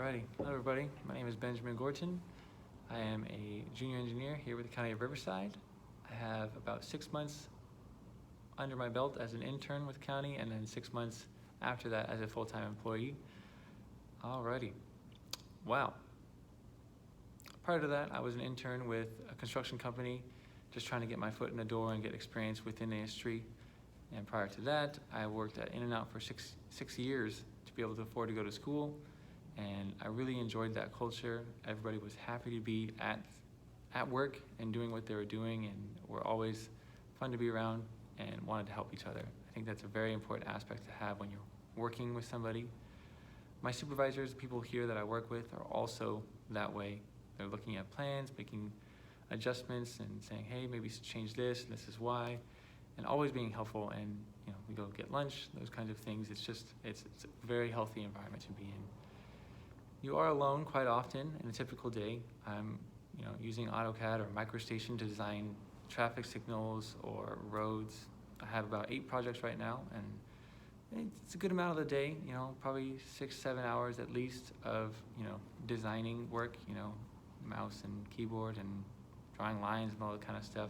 Alrighty, hello everybody. My name is Benjamin Gorton. I am a junior engineer here with the County of Riverside. I have about 6 months under my belt as an intern with the county, and then 6 months after that as a full-time employee. Alrighty, wow. Prior to that, I was an intern with a construction company, just trying to get my foot in the door and get experience within the industry. And prior to that, I worked at In-N-Out for six years to be able to afford to go to school. And I really enjoyed that culture. Everybody was happy to be at work and doing what they were doing, and were always fun to be around and wanted to help each other. I think that's a very important aspect to have when you're working with somebody. My supervisors, people here that I work with, are also that way. They're looking at plans, making adjustments, and saying, hey, maybe change this, and this is why, and always being helpful. And we go get lunch, those kinds of things. It's a very healthy environment to be in. You are alone quite often in a typical day. I'm using AutoCAD or MicroStation to design traffic signals or roads. I have about 8 projects right now, and it's a good amount of the day, probably 6-7 hours at least of designing work, mouse and keyboard and drawing lines and all that kind of stuff.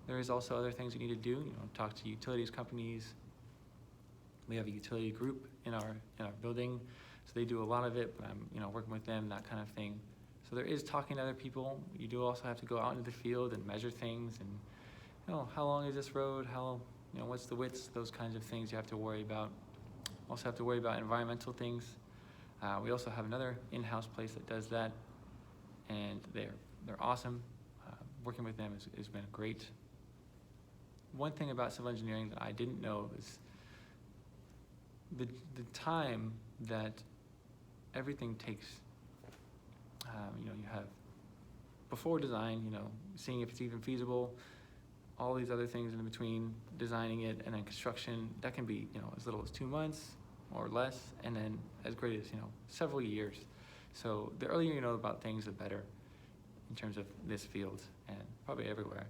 There is also other things you need to do, talk to utilities companies. We have a utility group in our building, so they do a lot of it, but I'm working with them, that kind of thing. So there is talking to other people. You do also have to go out into the field and measure things, and how long is this road, what's the width, those kinds of things you have to worry about. Also have to worry about environmental things. We also have another in-house place that does that, and they're awesome. Working with them has been great. One thing about civil engineering that I didn't know is the time that everything takes. You have before design, seeing if it's even feasible, all these other things in between, designing it, and then construction. That can be as little as 2 months or less, and then as great as several years. So the earlier you know about things, the better in terms of this field and probably everywhere.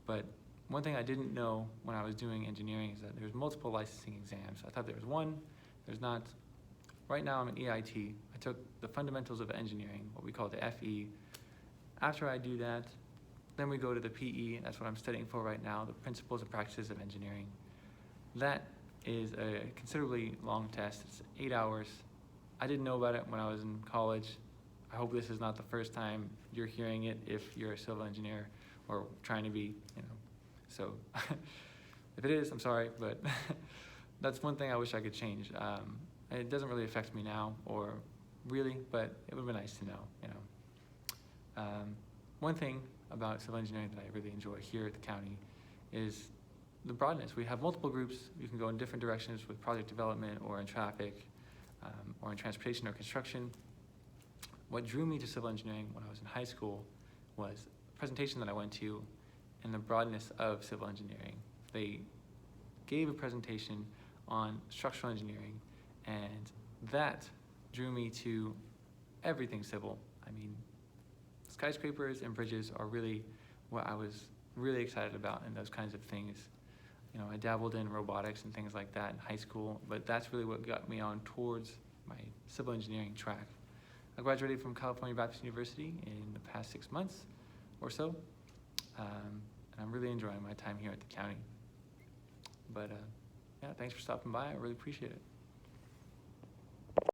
But one thing I didn't know when I was doing engineering is that there's multiple licensing exams. I thought there was one, there's not. Right now I'm an EIT. I took the fundamentals of engineering, what we call the FE. After I do that, then we go to the PE. That's what I'm studying for right now, the principles and practices of engineering. That is a considerably long test. It's 8 hours. I didn't know about it when I was in college. I hope this is not the first time you're hearing it if you're a civil engineer or trying to be, So if it is, I'm sorry, but that's one thing I wish I could change. It doesn't really affect me now, or really, but it would be nice to know. One thing about civil engineering that I really enjoy here at the county is the broadness. We have multiple groups. You can go in different directions with project development, or in traffic, or in transportation or construction. What drew me to civil engineering when I was in high school was a presentation that I went to and the broadness of civil engineering. They gave a presentation on structural engineering, and that drew me to everything civil. I mean, skyscrapers and bridges are really what I was really excited about, and those kinds of things. I dabbled in robotics and things like that in high school, but that's really what got me on towards my civil engineering track. I graduated from California Baptist University in the past 6 months or so, and I'm really enjoying my time here at the county. But yeah, thanks for stopping by. I really appreciate it.